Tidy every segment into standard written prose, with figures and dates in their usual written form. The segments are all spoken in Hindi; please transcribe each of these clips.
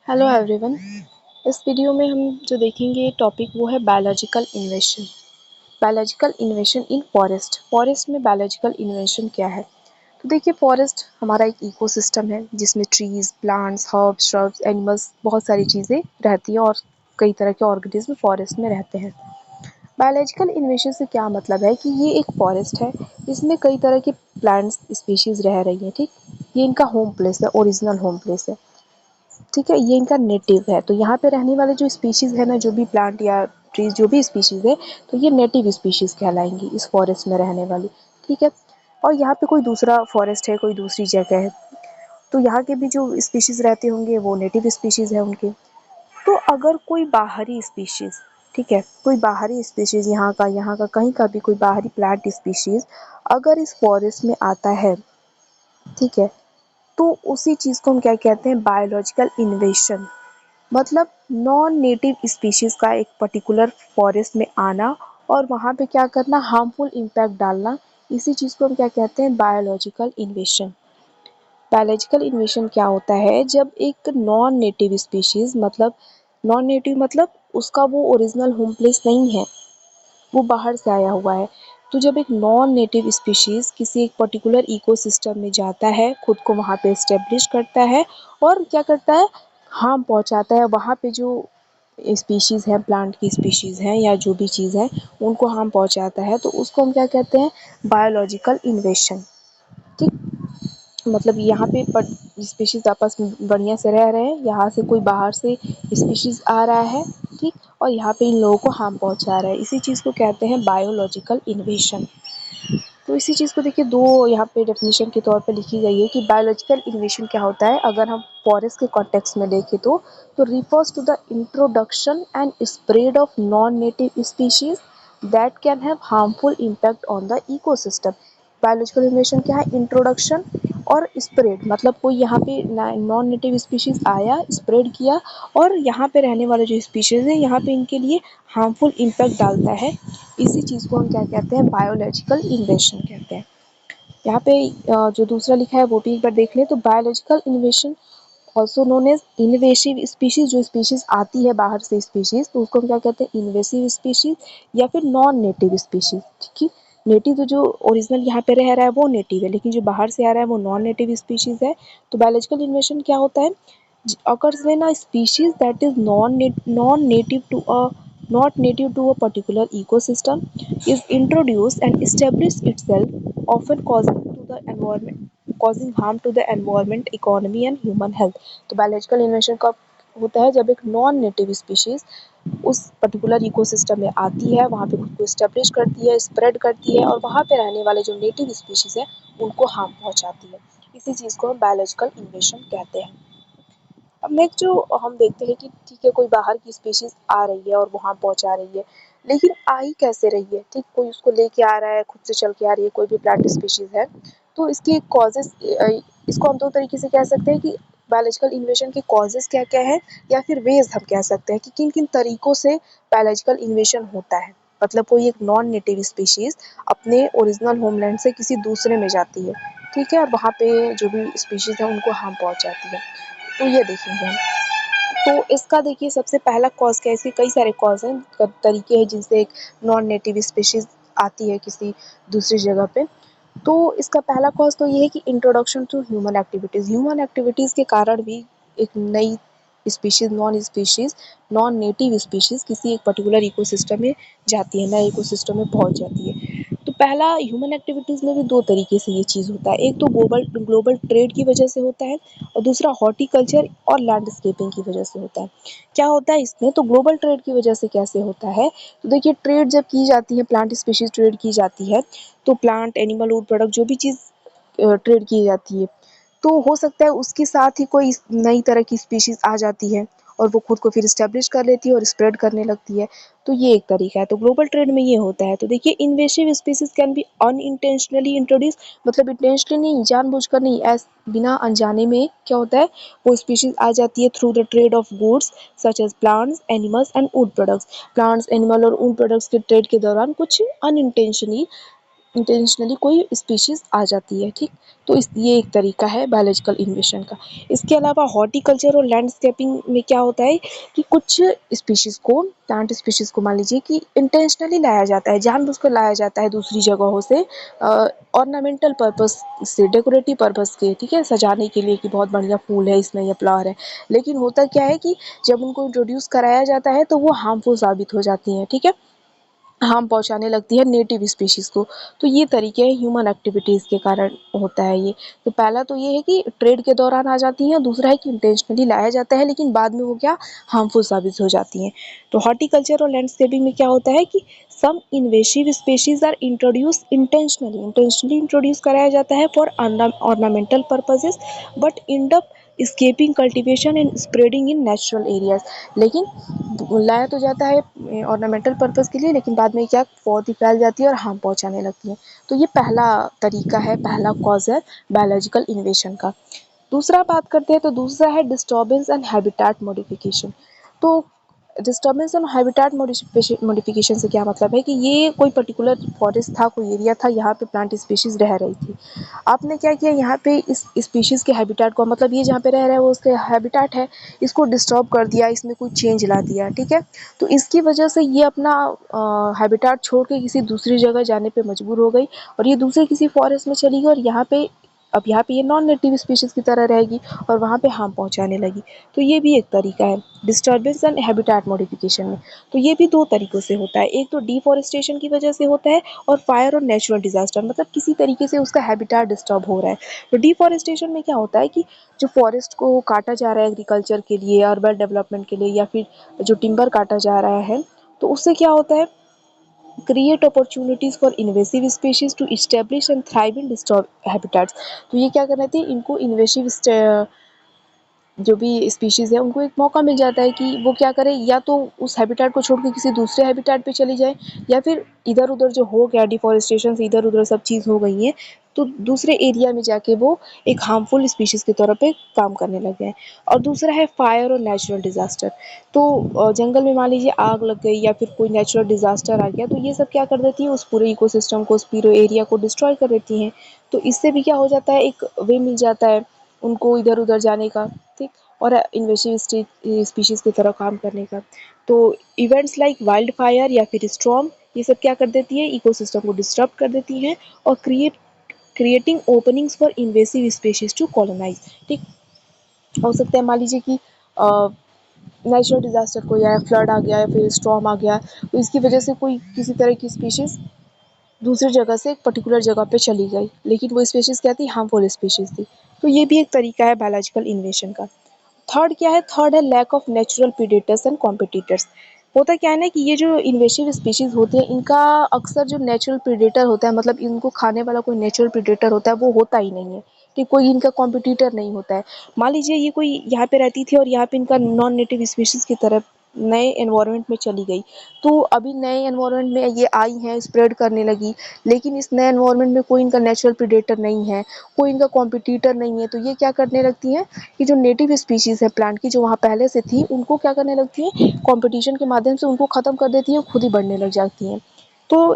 Hello everyone. इस वीडियो में हम जो देखेंगे टॉपिक वो है बायोलॉजिकल इन्वेशन। बायोलॉजिकल इन्वेशन इन फॉरेस्ट। फॉरेस्ट में बायोलॉजिकल इन्वेशन क्या है? तो देखिए, फॉरेस्ट हमारा एक इकोसिस्टम है जिसमें trees, plants, herbs, shrubs, animals, बहुत सारी चीज़ें रहती हैं और कई तरह के ऑर्गेनिज्म फॉरेस्ट में रहते हैं। बायोलॉजिकल इन्वेशन से क्या मतलब है कि ये एक फॉरेस्ट है, इसमें कई तरह के प्लांट्स स्पीशीज रह रही हैं। ठीक, ये इनका होम प्लेस है, ओरिजिनल होम प्लेस है। ठीक है, ये इनका नेटिव है। तो यहाँ पे रहने वाले जो स्पीशीज़ है ना, जो भी प्लांट या ट्रीज जो भी स्पीशीज़ है, तो ये नेटिव स्पीशीज़ कहलाएंगी इस फॉरेस्ट में रहने वाली। ठीक है, और यहाँ पे कोई दूसरा फॉरेस्ट है, कोई दूसरी जगह है, तो यहाँ के भी जो स्पीशीज़ रहते होंगे वो नेटिव स्पीशीज़ है उनके। तो अगर कोई बाहरी स्पीशीज़, ठीक है, कोई बाहरी स्पीशीज़ यहाँ का कहीं का भी कोई बाहरी प्लांट स्पीशीज़ अगर इस फॉरेस्ट में आता है, ठीक है, तो उसी चीज़ को हम क्या कहते हैं? बायोलॉजिकल इन्वेशन। मतलब नॉन नेटिव स्पीशीज का एक पर्टिकुलर फॉरेस्ट में आना और वहाँ पे क्या करना, हार्मफुल इम्पैक्ट डालना, इसी चीज़ को हम क्या कहते हैं? बायोलॉजिकल इन्वेशन। बायोलॉजिकल इन्वेशन क्या होता है? जब एक नॉन नेटिव स्पीशीज, मतलब नॉन नेटिव मतलब उसका वो ओरिजिनल होम प्लेस नहीं है, वो बाहर से आया हुआ है। तो जब एक नॉन नेटिव स्पीशीज किसी एक पर्टिकुलर इकोसिस्टम में जाता है, खुद को वहाँ पे एस्टेब्लिश करता है और क्या करता है, हार्म पहुँचाता है, वहाँ पे जो स्पीशीज़ हैं, प्लांट की स्पीशीज़ हैं या जो भी चीज़ है, उनको हार्म पहुँचाता है, तो उसको हम क्या कहते हैं? बायोलॉजिकल इन्वेशन। ठीक, मतलब यहाँ पे स्पीशीज़ आपस में बढ़िया से रह रहे हैं, यहाँ से कोई बाहर से स्पीशीज़ आ रहा है, ठीक, और यहाँ पे इन लोगों को हार्म पहुँचा रहा है, इसी चीज़ को कहते हैं बायोलॉजिकल इन्वेशन। तो इसी चीज़ को देखिए, दो यहाँ पे डेफिनेशन के तौर पे लिखी गई है कि बायोलॉजिकल इन्वेशन क्या होता है। अगर हम फॉरेस्ट के कॉन्टेक्स्ट में देखें तो refers to the introduction and spread of non native species that can have harmful impact on the ecosystem. Biological invasion क्या है? इंट्रोडक्शन और स्प्रेड, मतलब कोई यहाँ पे नॉन नेटिव स्पीशीज आया, स्प्रेड किया, और यहाँ पे रहने वाले जो स्पीशीज है यहाँ पे इनके लिए हार्मफुल इम्पैक्ट डालता है। इसी चीज़ को हम क्या कहते हैं? बायोलॉजिकल इन्वेशन कहते हैं। यहाँ पे जो दूसरा लिखा है वो भी एक बार देख लें। तो biological invasion also known as invasive species, जो स्पीशीज आती है बाहर से स्पीशीज, तो उसको हम क्या कहते हैं? इन्वेसिव स्पीशीज या फिर नॉन नेटिव स्पीशीज। ठीक है, नेटिव तो जो ओरिजिनल यहाँ पे रह रहा है वो नेटिव है, लेकिन जो बाहर से आ रहा है वो नॉन नेटिव स्पीशीज है। तो बायोलॉजिकल इन्वेशन क्या होता है? occurs when a species that is non-native to a not native to a particular ecosystem is introduced and established itself, often causing harm to the environment, economy and human health. तो biological invasion कब होता है? जब एक नॉन नेटिव स्पीशीज उस पर्टिकुलर इकोसिस्टम में आती है, वहाँ पे खुद को इस्टेब्लिश करती है, स्प्रेड करती है, और वहाँ पे रहने वाले जो नेटिव स्पीशीज है उनको हार्म पहुँचाती है। इसी चीज़ को हम बायोलॉजिकल इन्वेशन कहते हैं। अब नेक्स्ट जो हम देखते हैं कि ठीक है, कोई बाहर की स्पीशीज आ रही है और वहाँ पहुँचा रही है, लेकिन आ ही कैसे रही है? ठीक, कोई उसको लेके आ रहा है, खुद से चल के आ रही है, कोई भी प्लांट स्पीशीज है, तो इसकी कॉजेज, इसको हम दो तरीके से कह सकते हैं कि बायोलॉजिकल इन्वेशन के कॉजेज क्या क्या है, या फिर वेज हम कह सकते हैं कि किन किन तरीकों से बायोलॉजिकल इन्वेशन होता है। मतलब कोई एक नॉन नेटिव स्पीशीज अपने ओरिजिनल होमलैंड से किसी दूसरे में जाती है, ठीक है, और वहाँ पे जो भी स्पीशीज है उनको हार्म पहुँचाती है। तो ये देखेंगे हम। तो इसका देखिए, सबसे पहला कॉज क्या है? इसके कई सारे कॉज हैं, तरीके हैं जिनसे एक नॉन नेटिव स्पीशीज आती है किसी दूसरी जगह पे। तो इसका पहला कॉज तो ये है कि इंट्रोडक्शन टू ह्यूमन एक्टिविटीज़ के कारण भी एक नई स्पीशीज नॉन नेटिव स्पीशीज किसी एक पर्टिकुलर इकोसिस्टम में जाती है, नए इकोसिस्टम में पहुंच जाती है। तो पहला, ह्यूमन एक्टिविटीज़ में भी दो तरीके से ये चीज़ होता है। एक तो ग्लोबल ट्रेड की वजह से होता है, और दूसरा हॉर्टिकल्चर और लैंडस्केपिंग की वजह से होता है। क्या होता है इसमें? तो ग्लोबल ट्रेड की वजह से कैसे होता है? तो देखिए, ट्रेड जब की जाती है, प्लांट स्पीशीज ट्रेड की जाती है, तो प्लांट, एनिमल, वुड प्रोडक्ट, जो भी चीज़ ट्रेड की जाती है, तो हो सकता है उसके साथ ही कोई नई तरह की स्पीशीज आ जाती है और वो खुद को फिर स्टेब्लिश कर लेती है और स्प्रेड करने लगती है। तो ये एक तरीका है। तो ग्लोबल ट्रेड में ये होता है। तो देखिए, invasive species can be unintentionally introduce, मतलब इंटेंशनली नहीं, जानबूझकर नहीं, बिना अनजाने में क्या होता है, वो स्पीशीज आ जाती है through the trade of goods such as plants, animals and wood products. Plants, animal और वुड प्रोडक्ट्स के ट्रेड के दौरान कुछ अनइंटेंशनली इंटेंशनली कोई स्पीशीज आ जाती है, ठीक। तो इस ये एक तरीका है बायोलॉजिकल इन्वेशन का। इसके अलावा हॉर्टिकल्चर और लैंडस्केपिंग में क्या होता है कि कुछ स्पीशीज को, प्लांट स्पीशीज को मान लीजिए कि इंटेंशनली लाया जाता है, जानबूझकर लाया जाता है दूसरी जगहों से ऑर्नामेंटल पर्पस से, डेकोरेटिव पर्पस के, ठीक है, सजाने के लिए कि बहुत बढ़िया फूल है इसमें या फ्लावर है। लेकिन होता क्या है कि जब उनको इंट्रोड्यूस कराया जाता है तो वो हार्मफुल साबित हो जाती हैं, ठीक है, हार्म पहुंचाने लगती है नेटिव स्पीशीज को। तो ये तरीके ह्यूमन एक्टिविटीज़ के कारण होता है ये। तो पहला तो ये है कि ट्रेड के दौरान आ जाती हैं, दूसरा है कि इंटेंशनली लाया जाता है लेकिन बाद में वो क्या हार्मफुल साबित हो जाती हैं। तो हॉर्टिकल्चर और लैंडस्केपिंग में क्या होता है कि some invasive species are introduce intentionally, intentionally introduce कराया जाता है for ornamental purposes, but end up escaping cultivation and spreading in natural areas. लेकिन लाया तो जाता है ऑर्नामेंटल पर्पस के लिए, लेकिन बाद में क्या बहुत ही फैल जाती है और हार्म पहुंचाने लगती है। तो ये पहला तरीका है, पहला कॉज है बायोलॉजिकल इन्वेशन का। दूसरा बात करते हैं तो दूसरा है डिस्टर्बेंस एंड हैबिटेट मॉडिफिकेशन। तो डिस्टर्बेंस एंड हैबिटेट मॉडिफिकेशन से क्या मतलब है कि ये कोई पर्टिकुलर फॉरेस्ट था, कोई एरिया था, यहाँ पे प्लांट स्पीशीज रह रही थी। आपने क्या किया, यहाँ पे इस स्पीशीज के हैबिटेट को, मतलब ये जहाँ पे रह रहा है वो उसके हैबिटेट है, इसको डिस्टर्ब कर दिया, इसमें कोई चेंज ला दिया, ठीक है। तो इसकी वजह से ये अपना हैबिटेट छोड़ के किसी दूसरी जगह जाने पे मजबूर हो गई और ये दूसरे किसी फॉरेस्ट में चली गई और यहाँ पे अब यहाँ पे ये नॉन नेटिव स्पीशीज की तरह रहेगी और वहाँ पे हार्म पहुँचाने लगी। तो ये भी एक तरीका है डिस्टर्बेंस एंड हैबिटेट मॉडिफिकेशन में। तो ये भी दो तरीक़ों से होता है, एक तो डिफॉरेस्टेशन की वजह से होता है और फायर और नेचुरल डिजास्टर, मतलब किसी तरीके से उसका हैबिटेट डिस्टर्ब हो रहा है। तो डिफॉरेस्टेशन में क्या होता है कि जो फॉरेस्ट को काटा जा रहा है एग्रीकल्चर के लिए, अर्बन डेवलपमेंट के लिए, या फिर जो टिम्बर काटा जा रहा है, तो उससे क्या होता है, create opportunities for invasive species to establish and thrive in disturb habitats. तो ये क्या कर रहे थे, इनको इन्वेसिव जो भी स्पीशीज़ है उनको एक मौका मिल जाता है कि वो क्या करें, या तो उस हैबिटेट को छोड़ के किसी दूसरे हैबिटेट पे चली जाए, या फिर इधर उधर जो हो गया डिफॉरेस्टेशन से इधर उधर सब चीज़ हो गई है, तो दूसरे एरिया में जाके वो एक हार्मफुल स्पीशीज़ के तौर पे काम करने लग गए हैं। और दूसरा है फायर और नेचुरल डिज़ास्टर। तो जंगल में मान लीजिए आग लग गई या फिर कोई नेचुरल डिज़ास्टर आ गया, तो ये सब क्या कर देती है, उस पूरे इकोसिस्टम को, उस पूरे एरिया को डिस्ट्रॉय कर देती हैं। तो इससे भी क्या हो जाता है, एक वे मिल जाता है उनको इधर उधर जाने का, ठीक, और इन्वेसिव स्पीशीज़ की तरह काम करने का। तो इवेंट्स लाइक वाइल्ड फायर या फिर स्टॉर्म, ये सब क्या कर देती है, इकोसिस्टम को डिस्टर्ब कर देती हैं और creating openings for invasive species to colonise, ठीक। हो सकता है मान लीजिए कि नेचुरल डिजास्टर कोई आया, फ्लड आ गया या फिर स्टॉर्म आ गया, तो इसकी वजह से कोई किसी तरह की स्पीशीज दूसरी जगह से एक पर्टिकुलर जगह पे चली गई, लेकिन वो स्पीशीज क्या थी, हार्मफुल स्पीशीज थी। तो ये भी एक तरीका है बायोलॉजिकल इन्वेशन का। थर्ड क्या है, थर्ड है lack of natural predators and competitors. होता क्या है ना कि ये जो इन्वेसिव स्पीशीज होती है, इनका अक्सर जो नेचुरल प्रीडेटर होता है, मतलब इनको खाने वाला कोई नेचुरल प्रीडेटर होता है, वो होता ही नहीं है, कि कोई इनका कॉम्पिटिटर नहीं होता है। मान लीजिए ये कोई यहाँ पे रहती थी और यहाँ पे इनका नॉन नेटिव स्पीशीज की तरफ नए एनवायरनमेंट में चली गई, तो अभी नए एनवायरनमेंट में ये आई हैं, स्प्रेड करने लगी, लेकिन इस नए एनवायरनमेंट में कोई इनका नेचुरल प्रीडेटर नहीं है, कोई इनका कॉम्पिटिटर नहीं है, तो ये क्या करने लगती हैं कि जो नेटिव स्पीशीज़ है प्लांट की, जो वहाँ पहले से थी, उनको क्या करने लगती हैं, कंपटीशन के माध्यम से उनको ख़त्म कर देती हैं, खुद ही बढ़ने लग जाती हैं। तो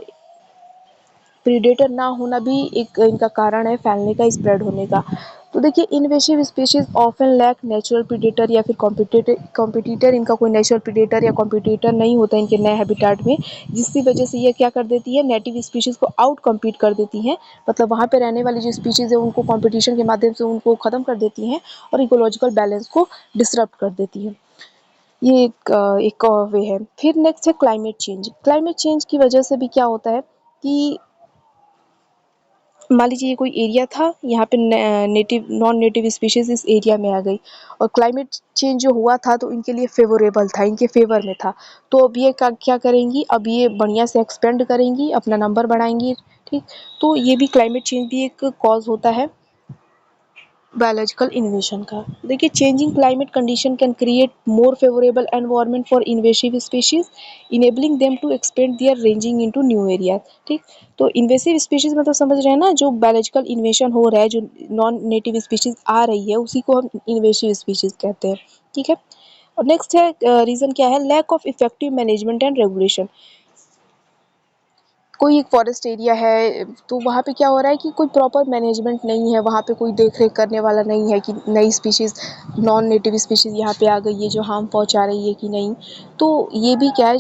प्रीडेटर ना होना भी एक इनका कारण है फैलने का, स्प्रेड होने का। तो देखिए invasive species often lack natural predator या फिर कॉम्पिटिटर, इनका कोई नेचुरल प्रीडेटर या कॉम्पिटिटर नहीं होता इनके नए हैबिटेट में, जिसकी वजह से ये क्या कर देती है, नेटिव स्पीशीज को आउट कम्पीट कर देती हैं, मतलब वहाँ पे रहने वाली जो स्पीशीज है उनको कॉम्पिटिशन के माध्यम से उनको ख़त्म कर देती हैं और इकोलॉजिकल बैलेंस को डिसरप्ट कर देती है। ये एक वे है। फिर नेक्स्ट है क्लाइमेट चेंज। क्लाइमेट चेंज की वजह से भी क्या होता है कि मान लीजिए ये कोई एरिया था, यहाँ पे नेटिव नॉन नेटिव स्पीशीज इस एरिया में आ गई और क्लाइमेट चेंज जो हुआ था तो इनके लिए फेवरेबल था, इनके फेवर में था। तो अब ये क्या करेंगी, अब ये बढ़िया से एक्सपेंड करेंगी, अपना नंबर बढ़ाएंगी, ठीक। तो ये भी क्लाइमेट चेंज भी एक कॉज होता है बायोलॉजिकल इन्वेशन का। देखिए changing climate condition can create more favourable environment for invasive species, enabling them to expand their ranging into new area, ठीक। तो इन्वेसिव स्पीशीज मतलब समझ रहे हैं ना, जो बायोलॉजिकल इन्वेशन हो रहा है, जो नॉन नेटिव स्पीशीज आ रही है, उसी को हम इन्वेसिव स्पीशीज कहते हैं, ठीक है। और नेक्स्ट है रीजन क्या है, lack of effective management and regulation. कोई एक फॉरेस्ट एरिया है तो वहाँ पे क्या हो रहा है कि कोई प्रॉपर मैनेजमेंट नहीं है, वहाँ पे कोई देख रेख करने वाला नहीं है कि नई स्पीशीज़, नॉन नेटिव स्पीशीज़ यहाँ पे आ गई है जो हार्म पहुँचा रही है कि नहीं। तो ये भी क्या है,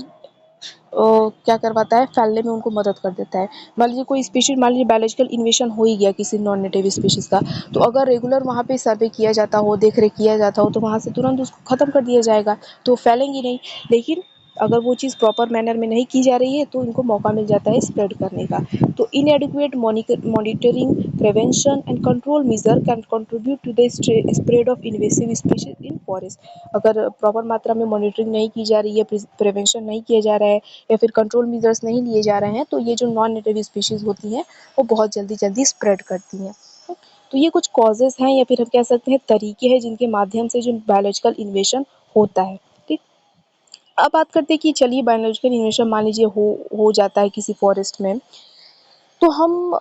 क्या करवाता है, फैलने में उनको मदद कर देता है। मान लीजिए कोई स्पीशीज़, मान लीजिए बायोलॉजिकल इन्वेशन हो ही गया किसी नॉन नेटिव स्पीशीज़ का, तो अगर रेगुलर वहाँ पे सर्वे किया जाता हो, देख रेख किया जाता हो, तो वहाँ से तुरंत उसको ख़त्म कर दिया जाएगा, तो फैलेंगी नहीं। लेकिन अगर वो चीज़ प्रॉपर मैनर में नहीं की जा रही है तो इनको मौका मिल जाता है स्प्रेड करने का। तो inadequate monitoring, prevention and control measure can contribute to the spread of invasive species in forest. अगर प्रॉपर मात्रा में मॉनिटरिंग नहीं की जा रही है, प्रिवेंशन नहीं किया जा रहा है या फिर कंट्रोल मेजर्स नहीं लिए जा रहे हैं, तो ये जो नॉन नेटिव स्पीशीज़ होती हैं वो बहुत जल्दी जल्दी स्प्रेड करती हैं। तो ये कुछ कॉजेज़ हैं या फिर हम कह सकते हैं तरीके हैं जिनके माध्यम से जो बायोलॉजिकल इन्वेशन होता है। ठीक, अब बात करते हैं कि चलिए बायोलॉजिकल इन्वेशन मान लीजिए हो जाता है किसी फॉरेस्ट में, तो हम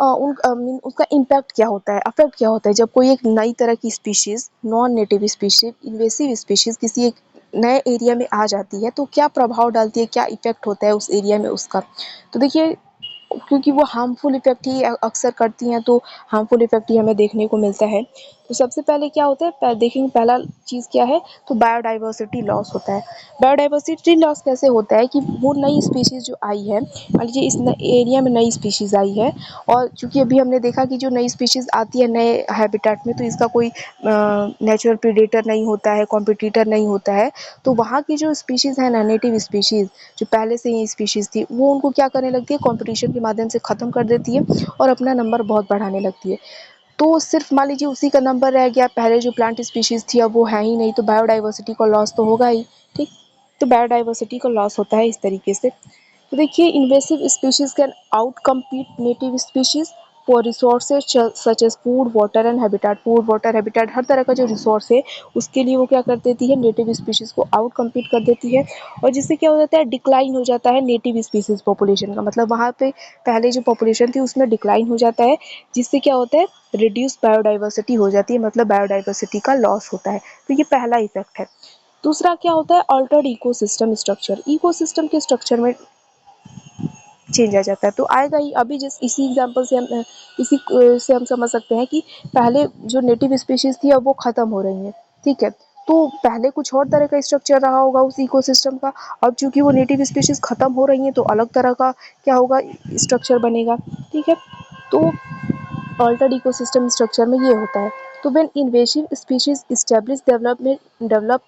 उसका इम्पैक्ट क्या होता है, अफेक्ट क्या होता है जब कोई एक नई तरह की species, non native species, invasive species किसी एक नए एरिया में आ जाती है, तो क्या प्रभाव डालती है, क्या इफ़ेक्ट होता है उस एरिया में उसका। तो देखिए, क्योंकि वो हार्मफुल इफ़ेक्ट ही अक्सर करती हैं, तो हार्मफुल इफ़ेक्ट ही हमें देखने को मिलता है। तो सबसे पहले क्या होता है, देखेंगे पहला चीज़ क्या है, तो बायोडाइवर्सिटी लॉस होता है। बायोडाइवर्सिटी लॉस कैसे होता है कि वो नई स्पीशीज़ जो आई है, मान लीजिए इस एरिया में नई स्पीशीज़ आई है, और चूँकि अभी हमने देखा कि जो नई स्पीशीज़ आती है नए हैबिटेट में, तो इसका कोई नेचुरल प्रेडेटर नहीं होता है, कॉम्पिटिटर नहीं होता है। तो वहाँ की जो स्पीशीज़ है ना, नेटिव स्पीशीज़ जो पहले से ही स्पीशीज़ थी, वो उनको क्या करने लगती है, कॉम्पिटिशन के माध्यम से ख़त्म कर देती है और अपना नंबर बहुत बढ़ाने लगती है। तो सिर्फ मान लीजिए उसी का नंबर रह गया, पहले जो प्लांट स्पीशीज़ थी अब वो है ही नहीं, तो बायोडाइवर्सिटी का लॉस तो होगा ही। ठीक, तो बायोडाइवर्सिटी का लॉस होता है इस तरीके से। तो देखिए, invasive species can outcompete native species for resources such as food, water and habitat. Food, water, habitat, हर तरह का जो रिसोर्स है उसके लिए वो क्या कर देती है, नेटिव स्पीशीज़ को आउट कम्पीट कर देती है। और जिससे क्या हो जाता है, डिक्लाइन हो जाता है नेटिव स्पीशीज़ पॉपुलेशन का, मतलब वहाँ पे पहले जो पॉपुलेशन थी उसमें डिक्लाइन हो जाता है, जिससे क्या होता है, रिड्यूस बायोडाइवर्सिटी हो जाती है, मतलब बायोडाइवर्सिटी का लॉस होता है। तो ये पहला इफेक्ट है। दूसरा क्या होता है, अल्टर्ड इकोसिस्टम स्ट्रक्चर। इकोसिस्टम के स्ट्रक्चर में चेंज आ जाता है, तो आएगा ही। अभी जिस इसी एग्जांपल से हम से हम समझ सकते हैं कि पहले जो नेटिव स्पीशीज़ थी अब वो ख़त्म हो रही हैं, ठीक है। तो पहले कुछ और तरह का स्ट्रक्चर रहा होगा उस इकोसिस्टम का, अब चूँकि वो नेटिव स्पीशीज़ ख़त्म हो रही हैं तो अलग तरह का क्या होगा, स्ट्रक्चर बनेगा, ठीक है। तो अल्टर्ड इकोसिस्टम स्ट्रक्चर में ये होता है। तो when invasive species establish develop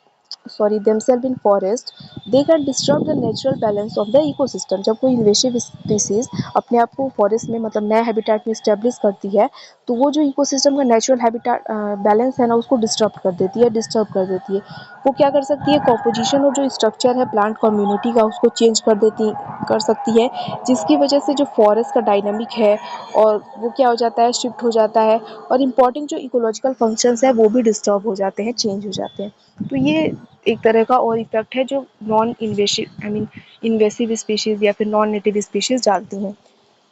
themselves in forest, they can disturb the natural balance of the ecosystem। जब कोई इन्वेसिव स्पीशीज अपने आप को फॉरेस्ट में, मतलब नए हैबिटेट में स्टैब्लिश करती है, तो वो जो इकोसिस्टम का नेचुरल हैबिटेट बैलेंस है ना, उसको डिस्टर्ब कर देती है। वो क्या कर सकती है, कॉम्पोजिशन और जो स्ट्रक्चर है प्लांट कम्युनिटी का उसको चेंज कर सकती है, जिसकी वजह से जो फॉरेस्ट का डायनामिक है और वो क्या हो जाता है, शिफ्ट हो जाता है, और इम्पॉर्टेंट जो इकोलॉजिकल फंक्शंस है वो भी डिस्टर्ब हो जाते हैं, चेंज हो जाते हैं। तो ये एक तरह का और इफेक्ट है जो non invasive, I mean invasive species या फिर नॉन नेटिव स्पीशीज़ डालती हैं।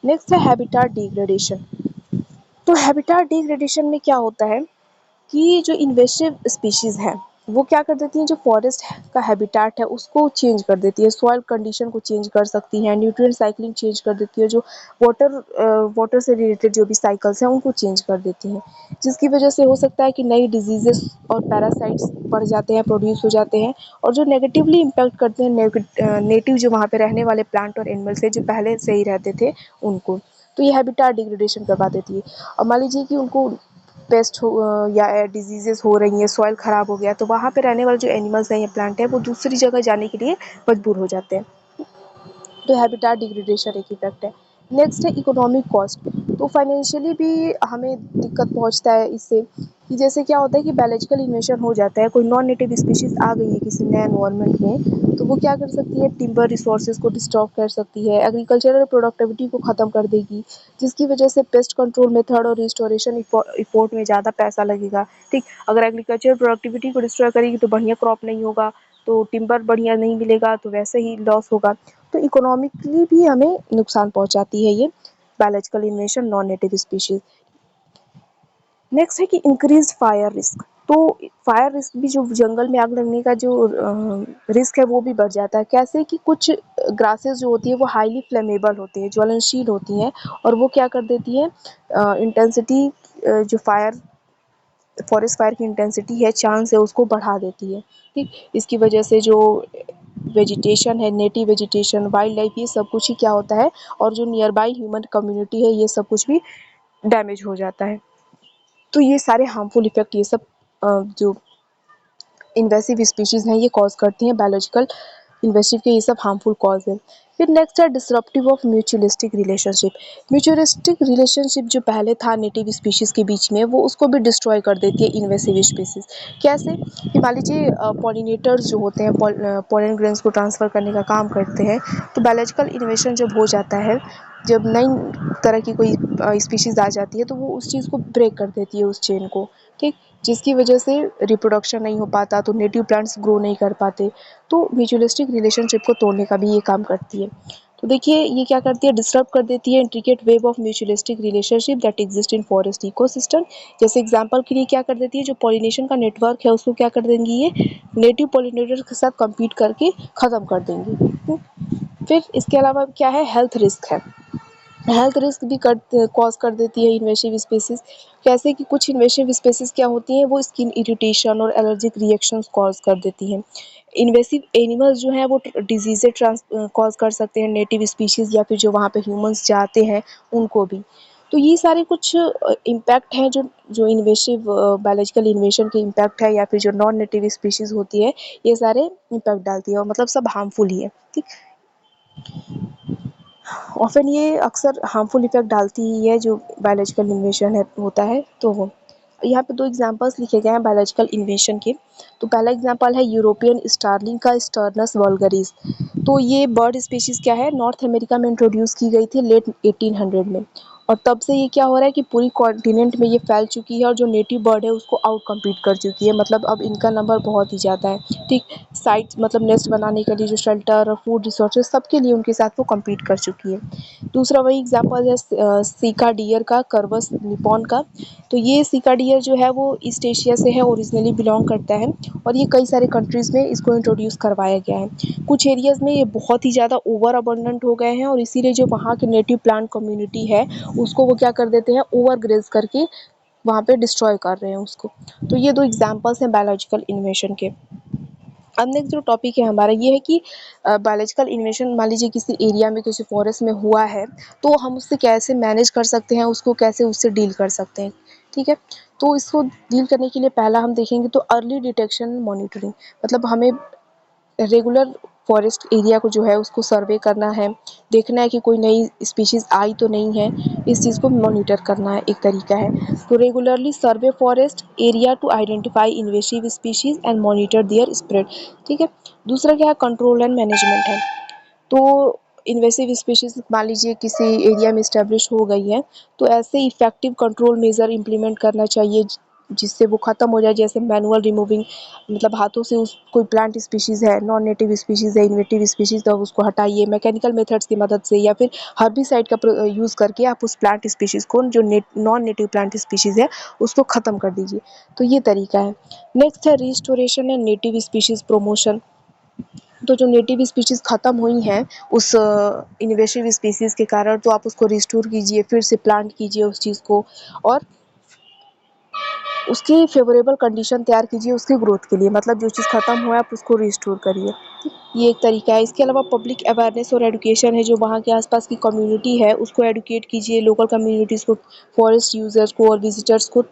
नेक्स्ट है हैबिटेट डिग्रेडेशन। तो हैबिटेट डिग्रेडेशन में क्या होता है कि जो इन्वेसिव स्पीशीज़ हैं वो क्या कर देती हैं, जो फॉरेस्ट का हैबिटेट है उसको चेंज कर देती है, सॉइल कंडीशन को चेंज कर सकती हैं, न्यूट्रिएंट साइक्लिंग चेंज कर देती है, जो वाटर से रिलेटेड जो भी साइकिल्स हैं उनको चेंज कर देती हैं, जिसकी वजह से हो सकता है कि नई डिजीजेस और पैरासाइट्स बढ़ जाते हैं, प्रोड्यूस हो जाते हैं, और जो नेगेटिवली इम्पैक्ट करते हैं नेटिव जो वहाँ पे रहने वाले प्लांट और एनिमल्स हैं जो पहले से ही रहते थे उनको। तो ये हैबिटेट डिग्रेडेशन करवा देती है। और मान लीजिए कि उनको पेस्ट हो या डिजीजेस हो रही हैं, सॉइल ख़राब हो गया, तो वहाँ पे रहने वाले जो एनिमल्स हैं या प्लांट हैं वो दूसरी जगह जाने के लिए मजबूर हो जाते हैं। तो हैबिटेट डिग्रेडेशन एक इफेक्ट है। नेक्स्ट है इकोनॉमिक कॉस्ट। तो फाइनेंशियली भी हमें दिक्कत पहुंचता है इससे, कि जैसे क्या होता है कि बायोलॉजिकल इन्वेशन हो जाता है, कोई नॉन नेटिव स्पीशीज़ आ गई है किसी नए एनवायरनमेंट में, तो वो क्या कर सकती है, टिम्बर रिसोर्सेज को डिस्टर्ब कर सकती है, एग्रीकल्चरल प्रोडक्टिविटी को ख़त्म कर देगी, जिसकी वजह से पेस्ट कंट्रोल मेथड और रिस्टोरेशन इफोर्ट में ज़्यादा पैसा लगेगा। ठीक, अगर एग्रीकल्चर प्रोडक्टिविटी को डिस्ट्रॉय करेगी तो बढ़िया क्रॉप नहीं होगा, तो टिम्बर बढ़िया नहीं मिलेगा, तो वैसे ही लॉस होगा। तो इकोनॉमिकली भी हमें नुकसान पहुंचाती है ये biological इन्वेशन non native species. Next है कि इंक्रीज फायर रिस्क। तो फायर रिस्क भी, जो जंगल में आग लगने का जो रिस्क है वो भी बढ़ जाता है। कैसे कि कुछ ग्रासेस जो होती है वो हाईली फ्लेमेबल होती है, ज्वलनशील होती हैं, और वो क्या कर देती है, इंटेंसिटी, जो फॉरेस्ट फायर की इंटेंसिटी है, चांस है, उसको बढ़ा देती है। ठीक, इसकी वजह से जो वेजिटेशन है, नेटिव वेजिटेशन, वाइल्ड लाइफ, ये सब कुछ ही क्या होता है, और जो नियर बाई ह्यूमन कम्युनिटी है, ये सब कुछ भी डैमेज हो जाता है। तो ये सारे हार्मफुल इफेक्ट, ये सब जो इन्वेसिव स्पीशीज़ हैं ये कॉज करती हैं, बायोलॉजिकल इन्वेसिव के ये सब हार्मफुल कॉज है। फिर नेक्स्ट है disruptive of mutualistic relationship. Mutualistic relationship जो पहले था नेटिव स्पीशीज़ के बीच में, वो उसको भी डिस्ट्रॉय कर देती है इन्वेसिव स्पीशीज़। कैसे कि मान लीजिए पॉलिनेटर्स जो होते हैं, पॉलन ग्रेन्स को ट्रांसफ़र करने का काम करते हैं, तो बायोलॉजिकल इन्वेशन जब हो जाता है, जब नई तरह की कोई स्पीशीज़ आ जाती है, तो वो उस चीज़ को ब्रेक कर देती है, उस चेन को। ठीक, जिसकी वजह से रिप्रोडक्शन नहीं हो पाता, तो नेटिव प्लांट्स ग्रो नहीं कर पाते। तो म्यूचुअलिस्टिक रिलेशनशिप को तोड़ने का भी ये काम करती है। तो देखिए ये क्या करती है, डिस्टर्ब कर देती है intricate web of mutualistic relationship that exist in forest ecosystem. जैसे एग्जांपल के लिए क्या कर देती है, जो पॉलिनेशन का नेटवर्क है उसको क्या कर देंगी, ये नेटिव पॉलिनेटर्स के साथ कम्पीट करके ख़त्म कर देंगी। फिर इसके अलावा क्या है, हेल्थ रिस्क है। हेल्थ रिस्क भी कॉज कर देती है इन्वेसिव स्पीसीज। कैसे कि कुछ इन्वेसिव स्पीसीज क्या होती हैं, वो स्किन इरिटेशन और एलर्जिक रिएक्शंस कॉज कर देती हैं। इन्वेसिव एनिमल्स जो हैं वो डिजीज़े कॉज कर सकते हैं नेटिव स्पीशीज़, या फिर जो वहाँ पे ह्यूमंस जाते हैं उनको भी। तो ये सारे कुछ इम्पैक्ट हैं जो जो इन्वेसिव बायोलॉजिकल इन्वेशन के इम्पैक्ट है, या फिर जो नॉन नेटिव स्पीशीज़ होती है, ये सारे इम्पैक्ट डालती है, और मतलब सब हार्मफुल ही है। ठीक, ऑफ़न ये अक्सर हार्मफुल इफ़ेक्ट डालती ही है, जो बायोलॉजिकल इन्वेशन है होता है। तो यहाँ पे 2 एग्ज़ाम्पल्स लिखे गए हैं बायोलॉजिकल इन्वेशन के। तो पहला एग्ज़ाम्पल है यूरोपियन स्टारलिंग का, स्टर्नस वल्गरिस। तो ये बर्ड स्पीशीज़ क्या है, नॉर्थ अमेरिका में इंट्रोड्यूस की गई थी लेट 1800 में, और तब से ये क्या हो रहा है कि पूरी कॉन्टिनेंट में ये फैल चुकी है, और जो नेटिव बर्ड है उसको आउट कम्पीट कर चुकी है। मतलब अब इनका नंबर बहुत ही ज़्यादा है। ठीक, साइट्स मतलब नेस्ट बनाने के लिए, जो शेल्टर और फूड रिसोर्सेज, सबके लिए उनके साथ वो कम्पीट कर चुकी है। दूसरा वही एग्जांपल है सीका डियर का, कर्वस निपॉन का। तो ये सीका डियर जो है वो ईस्ट एशिया से है, ओरिजिनली बिलोंग करता है, और ये कई सारे कंट्रीज़ में इसको इंट्रोड्यूस करवाया गया है। कुछ एरियाज़ में ये बहुत ही ज़्यादा ओवर अबंडेंट हो गए हैं, और इसीलिए जो वहाँ के नेटिव प्लांट कम्युनिटी है उसको वो क्या कर देते हैं, ओवर ग्रेज करके वहाँ पे डिस्ट्रॉय कर रहे हैं उसको। तो ये 2 एग्जांपल्स हैं बायोलॉजिकल इन्वेशन के। अब नेक्स्ट जो टॉपिक है हमारा ये है कि बायोलॉजिकल इन्वेशन मान लीजिए किसी एरिया में, किसी फॉरेस्ट में हुआ है, तो हम उससे कैसे मैनेज कर सकते हैं, उसको कैसे उससे डील कर सकते हैं। ठीक है, तो इसको डील करने के लिए पहला हम देखेंगे तो अर्ली डिटेक्शन मॉनिटरिंग। मतलब हमें रेगुलर फॉरेस्ट एरिया को जो है उसको सर्वे करना है, देखना है कि कोई नई स्पीशीज़ आई तो नहीं है, इस चीज़ को मॉनिटर करना है, एक तरीका है। तो regularly survey forest area to identify invasive species and monitor their spread. ठीक है, दूसरा क्या है, कंट्रोल एंड मैनेजमेंट है। तो इन्वेसिव स्पीशीज़ मान लीजिए किसी एरिया में इस्टेब्लिश हो गई है, तो ऐसे इफ़ेक्टिव कंट्रोल मेजर इम्प्लीमेंट करना चाहिए जिससे वो ख़त्म हो जाए। जैसे मैनुअल रिमूविंग, मतलब हाथों से उस कोई प्लांट स्पीशीज़ है, नॉन नेटिव स्पीशीज़ है, इन्वेटिव स्पीशीज़, तो उसको हटाइए मैकेनिकल मेथड्स की मदद से, या फिर हर्बिसाइड का यूज़ करके आप उस प्लांट स्पीशीज़ को, जो नॉन नेटिव प्लांट स्पीशीज़ है, उसको ख़त्म कर दीजिए। तो ये तरीका है। नेक्स्ट है restoration and native species promotion. तो जो नेटिव स्पीशीज़ ख़त्म हुई हैं उस इन्वेसिव स्पीशीज़ के कारण, तो आप उसको रिस्टोर कीजिए, फिर से प्लांट कीजिए उस चीज़ को, और उसकी फेवरेबल कंडीशन तैयार कीजिए उसकी ग्रोथ के लिए। मतलब जो चीज़ ख़त्म हुआ है आप उसको रिस्टोर करिए। ये एक तरीका है। इसके अलावा पब्लिक अवेयरनेस और एजुकेशन है, जो वहाँ के आसपास की कम्युनिटी है उसको एडुकेट कीजिए, लोकल कम्युनिटीज़ को, फॉरेस्ट यूज़र्स को और विजिटर्स को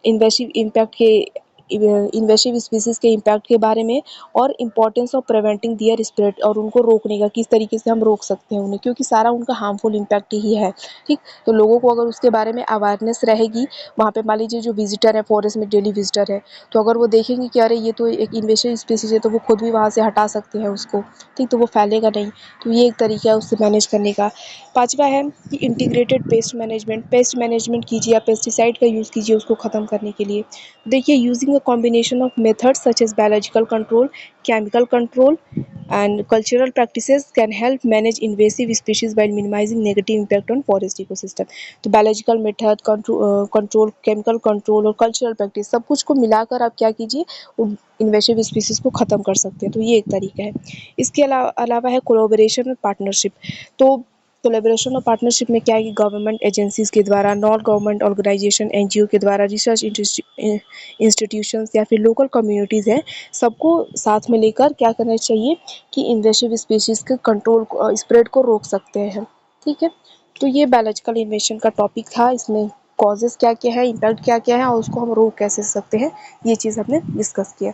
इन्वेसिव इम्पैक्ट के इन्वेसिव स्पीशीज़ के इम्पैक्ट के बारे में, और importance of preventing their spread, और उनको रोकने का किस तरीके से हम रोक सकते हैं उन्हें, क्योंकि सारा उनका हार्मफुल इम्पैक्ट ही है। ठीक, तो लोगों को अगर उसके बारे में अवेयरनेस रहेगी, वहाँ पे मान लीजिए जो विजिटर है, फॉरेस्ट में डेली विजिटर है, तो अगर वो देखेंगे कि अरे ये तो एक इन्वेसिव स्पीशीज़ है, तो वो खुद भी वहाँ से हटा सकते हैं उसको। ठीक, तो वो फैलेगा नहीं। तो ये एक तरीका है उससे मैनेज करने का। पाँचवा है कि integrated pest management. Pest management कीजिए, आप पेस्टिसाइड का यूज़ कीजिए उसको ख़त्म करने के लिए। देखिए, using a combination of methods such as biological control, chemical control and cultural practices can help manage invasive species while minimizing negative impact on forest ecosystem। तो biological method, control, chemical control और कल्चरल प्रैक्टिस सब कुछ को मिलाकर आप क्या कीजिए, इन्वेसिव स्पीसीज को ख़त्म कर सकते हैं। तो ये एक तरीका है। इसके अलावा है कोलैबोरेशन और पार्टनरशिप। तो कोलैबोरेशन और पार्टनरशिप में क्या है कि गवर्नमेंट एजेंसीज के द्वारा, नॉन गवर्नमेंट ऑर्गेनाइजेशन, एनजीओ के द्वारा, रिसर्च इंस्टीट्यूशंस या फिर लोकल कम्युनिटीज़ हैं, सबको साथ में लेकर क्या करना चाहिए कि इन्वेसिव स्पीशीज़ के कंट्रोल को, स्प्रेड को रोक सकते हैं। ठीक है, तो ये बायोलॉजिकल इन्वेशन का टॉपिक था। इसमें कॉजेज़ क्या क्या है, इम्पैक्ट क्या क्या है और उसको हम रोक कैसे सकते हैं, ये चीज़ हमने डिस्कस किया।